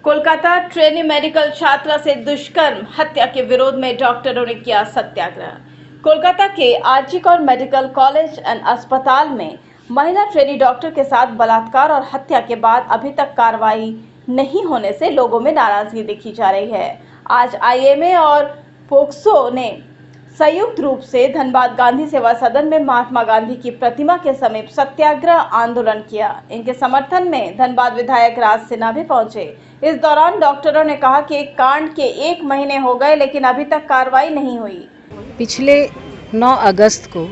Kolkata trainee medical छात्रा से दुष्कर्म हत्या के विरोध में डॉक्टरों ने किया सत्याग्रह। कोलकाता के RG Kar medical college and अस्पताल में महिला ट्रेनी डॉक्टर के साथ बलात्कार और हत्या के बाद अभी तक कार्रवाई नहीं होने से लोगों में नाराजगी देखी जा रही है। आज आईएमए और पोक्सो ने संयुक्त रूप से धनबाद गांधी सेवा सदन में महात्मा गांधी की प्रतिमा के समीप सत्याग्रह आंदोलन किया। इनके समर्थन में धनबाद विधायक राज सिन्हा भी पहुंचे। इस दौरान डॉक्टरों ने कहा कि कांड के 1 महीने हो गए लेकिन अभी तक कार्रवाई नहीं हुई। पिछले 9 अगस्त को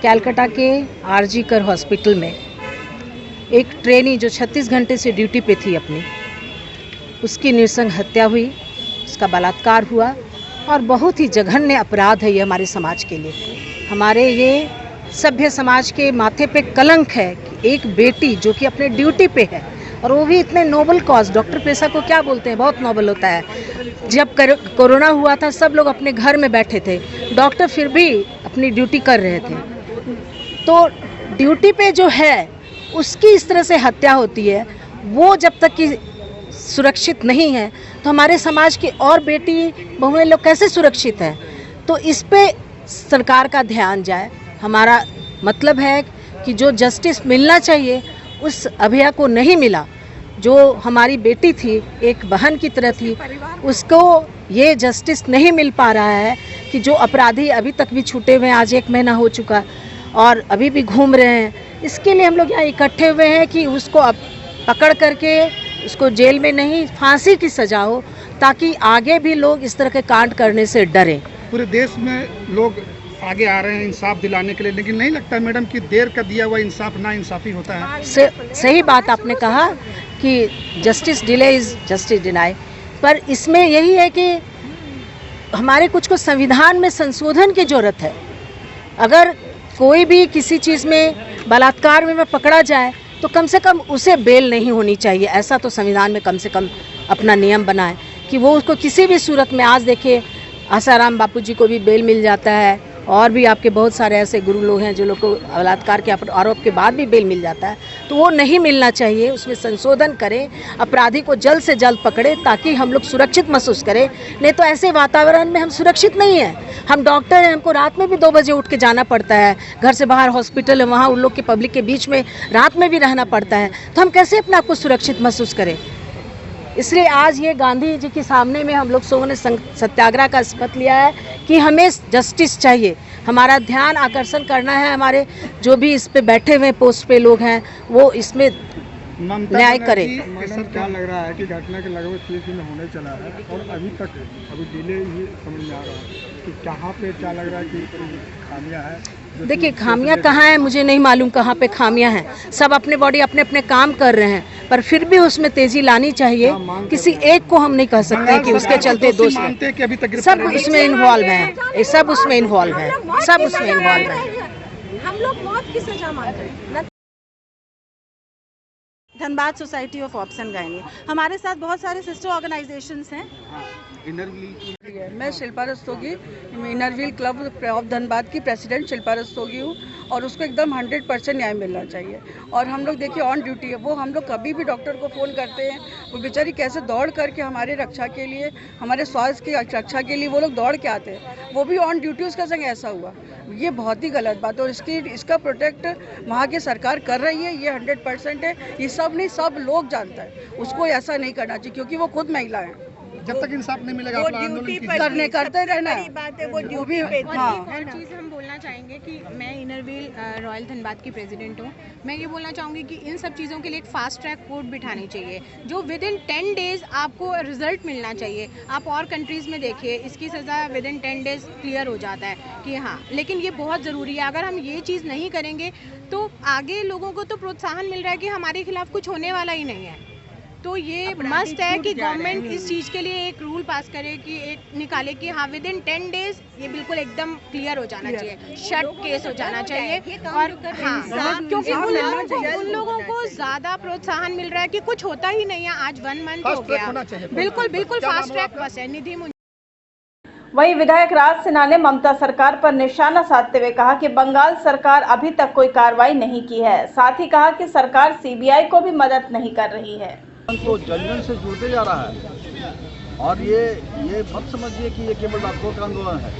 कलकत्ता के आरजी कर हॉस्पिटल में एक ट्रेनी जो 36 घंटे से ड्यूटी पे थी अपनी, उसकी नृशंस हत्या हुई, उसका बलात्कार हुआ और बहुत ही जघन्य अपराध है ये हमारे समाज के लिए। हमारे ये सभ्य समाज के माथे पे कलंक है कि एक बेटी जो कि अपने ड्यूटी पे है और वो भी इतने नोबल कॉज, डॉक्टर पेशा को क्या बोलते हैं, बहुत नोबल होता है। जब कोरोना हुआ था सब लोग अपने घर में बैठे थे, डॉक्टर फिर भी अपनी ड्यूटी कर रहे थे। तो ड्यूटी पे जो है उसकी इस तरह से हत्या होती है, वो जब तक कि सुरक्षित नहीं है तो हमारे समाज की और बेटी बहुएं लोग कैसे सुरक्षित हैं। तो इस पे सरकार का ध्यान जाए। हमारा मतलब है कि जो जस्टिस मिलना चाहिए उस अभया को नहीं मिला। जो हमारी बेटी थी, एक बहन की तरह थी, उसको ये जस्टिस नहीं मिल पा रहा है कि जो अपराधी अभी तक भी छूटे हुए हैं, आज 1 महीना हो चुका और अभी भी घूम रहे हैं। इसके लिए हम लोग यहाँ इकट्ठे हुए हैं कि उसको अब पकड़ करके उसको जेल में नहीं, फांसी की सजा हो, ताकि आगे भी लोग इस तरह के कांड करने से डरें। पूरे देश में लोग आगे आ रहे हैं इंसाफ दिलाने के लिए, लेकिन नहीं लगता मैडम कि देर का दिया हुआ इंसाफ ना इंसाफी होता है? सही बात आपने कहा कि justice delay is justice deny, पर इसमें यही है कि हमारे कुछ को संविधान में संशोधन की जरूरत है। अगर कोई भी किसी चीज़ में बलात्कार में पकड़ा जाए तो कम से कम उसे बेल नहीं होनी चाहिए। ऐसा तो संविधान में कम से कम अपना नियम बनाए कि वो उसको किसी भी सूरत में, आज देखिए आसाराम बापू जी को भी बेल मिल जाता है और भी आपके बहुत सारे ऐसे गुरु लोग हैं जो लोग को बलात्कार के आरोप के बाद भी बेल मिल जाता है। तो वो नहीं मिलना चाहिए, उसमें संशोधन करें, अपराधी को जल्द से जल्द पकड़े ताकि हम लोग सुरक्षित महसूस करें। नहीं तो ऐसे वातावरण में हम सुरक्षित नहीं हैं। हम डॉक्टर हैं, हमको रात में भी 2 बजे उठ के जाना पड़ता है, घर से बाहर हॉस्पिटल है, वहाँ उन लोग के पब्लिक के बीच में रात में भी रहना पड़ता है। तो हम कैसे अपने आप को सुरक्षित महसूस करें? इसलिए आज ये गांधी जी के सामने में हम लोग लोगों ने सत्याग्रह का शपथ लिया है कि हमें जस्टिस चाहिए। हमारा ध्यान आकर्षण करना है, हमारे जो भी इस पे बैठे हुए पोस्ट पे लोग हैं वो इसमें न्याय करें। सर क्या लग रहा है कि घटना के लगभग 3 दिन होने चला है और अभी डिले ही समझ में आ रहा है कि कहाँ पे क्या लग रहा है कि खामियां है? देखिए खामियां कहाँ हैं मुझे नहीं मालूम, कहाँ पे खामियां हैं। सब अपने बॉडी अपने अपने काम कर रहे हैं, पर फिर भी उसमें तेजी लानी चाहिए। किसी एक को हम नहीं कह सकते कि उसके चलते दोष है। सब उसमें इन्वॉल्व हैं, सब उसमें इन्वॉल्व हैं, सब उसमें इन्वॉल्व हैं। हम लोग मौत की सजा मांगते हैं। Dhanbad society of obs and gynae, हमारे साथ बहुत सारे सिस्टर ऑर्गेनाइजेशंस हैं। मैं Shilpa Rastogi, inner wheel club of Dhanbad की प्रेसिडेंट शिल्पा रस्तोगी हूँ और उसको एकदम 100% न्याय मिलना चाहिए। और हम लोग देखिए ऑन ड्यूटी है, वो हम लोग कभी भी डॉक्टर को फ़ोन करते हैं, वो बेचारी कैसे दौड़ करके हमारे रक्षा के लिए, हमारे स्वास्थ्य की रक्षा के लिए वो लोग दौड़ के आते हैं, वो भी ऑन ड्यूटी। उसका संग ऐसा हुआ, ये बहुत ही गलत बात है और इसका प्रोटेक्ट वहाँ की सरकार कर रही है, ये 100% है। ये सब नहीं, सब लोग जानता है, उसको ऐसा नहीं करना चाहिए क्योंकि वो खुद महिला है। जब तक इंसाफ नहीं मिलेगा करते रहना है। बात है वो ड्यूटी पे थी। हर चीज़ हम बोलना चाहेंगे कि मैं इनर व्हील रॉयल धनबाद की प्रेसिडेंट हूँ। मैं ये बोलना चाहूँगी कि इन सब चीज़ों के लिए एक फास्ट ट्रैक कोर्ट बिठानी चाहिए जो विद इन 10 डेज़ आपको रिजल्ट मिलना चाहिए। आप और कंट्रीज़ में देखिए, इसकी सज़ा विद इन 10 डेज़ क्लियर हो जाता है कि हाँ, लेकिन ये बहुत ज़रूरी है। अगर हम ये चीज़ नहीं करेंगे तो आगे लोगों को तो प्रोत्साहन मिल रहा है कि हमारे खिलाफ कुछ होने वाला ही नहीं है। तो ये मस्ट है कि गवर्नमेंट इस चीज़ के लिए एक रूल पास करे कि एक निकाले कि हाँ विद इन 10 डेज ये बिल्कुल एकदम क्लियर हो जाना चाहिए, शट केस हो जाना चाहिए। और हाँ, क्योंकि उन लोगों को ज़्यादा प्रोत्साहन मिल रहा है कि कुछ होता ही नहीं है। आज 1 मंथ हो गया, बिल्कुल फास्ट ट्रैक बस है। निधि वहीं विधायक राज सिन्हा ने ममता सरकार पर निशाना साधते हुए कहा कि बंगाल सरकार अभी तक कोई कार्रवाई नहीं की है। साथ ही कहा कि सरकार सीबीआई को भी मदद नहीं कर रही है। तो जन से जुड़ते जा रहा है। और ये मत समझिए कि ये केवल डॉक्टरों का आंदोलन है,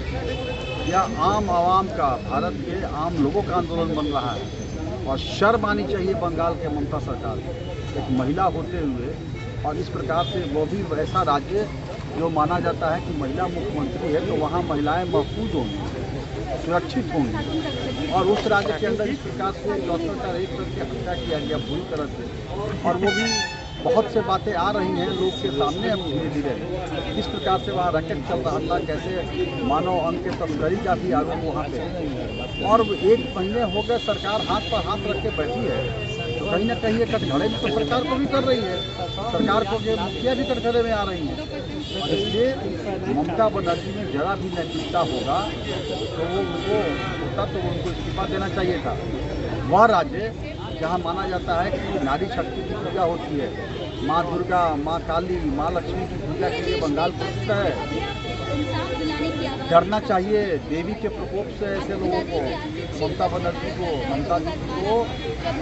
यह आम आवाम का, भारत के आम लोगों का आंदोलन बन रहा है। और शर्म आनी चाहिए बंगाल के ममता सरकार को, एक महिला होते हुए और इस प्रकार से, वो भी ऐसा राज्य जो माना जाता है कि महिला मुख्यमंत्री है, तो वहाँ महिलाएं महफूज होंगी, सुरक्षित होंगी। और उस राज्य के अंदर इस प्रकार से डॉक्टर का रेप करके हत्या किया गया पूरी तरह से, और वो भी बहुत से बातें आ रही हैं लोग के सामने अब धीरे धीरे। किस प्रकार से वहाँ रैकेट चल रहा था, कैसे मानव अंग के तस्करी का भी आरोप वहाँ पे। और 1 महीने हो गए सरकार हाथ पर हाथ रख के बैठी है, तो कहीं ना कहीं ये कटघरे में तो सरकार को भी कर रही है, सरकार को के मुखिया भी कटघरे में आ रही हैं। और इसलिए ममता बनर्जी में जरा भी नैतिकता होगा तो वो उनको इस्तीफा देना चाहिए था। वह राज्य जहाँ माना जाता है कि नारी शक्ति की पूजा होती है, माँ दुर्गा, माँ काली, माँ लक्ष्मी की पूजा के लिए बंगाल प्रसिद्ध है। डरना चाहिए देवी के प्रकोप से ऐसे लोगों को। ममता बनर्जी को, ममता जी को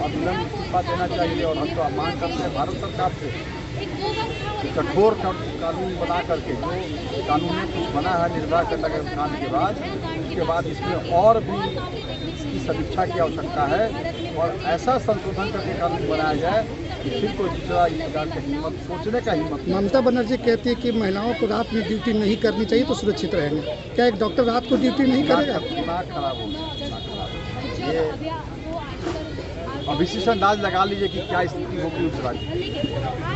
अविलंब इस्तीफा देना चाहिए। और हम तो मांग करते हैं भारत सरकार से कठोर कानून बना करके, जो कानून बना है निर्भया कांड के बाद, उसके बाद इसमें और भी इसकी समीक्षा की आवश्यकता है और ऐसा संशोधन करके कानून बनाया जाए कि फिर कोई दूसरा इस प्रकार की हिम्मत सोचने का हिम्मत। ममता बनर्जी कहती है कि महिलाओं को रात में ड्यूटी नहीं करनी चाहिए तो सुरक्षित रहेंगे। क्या एक डॉक्टर रात को ड्यूटी नहीं करेगा? दिमाग खराब होगा। ये अब इसी से अंदाज लगा लीजिए कि क्या स्थिति होगी उस राज्य।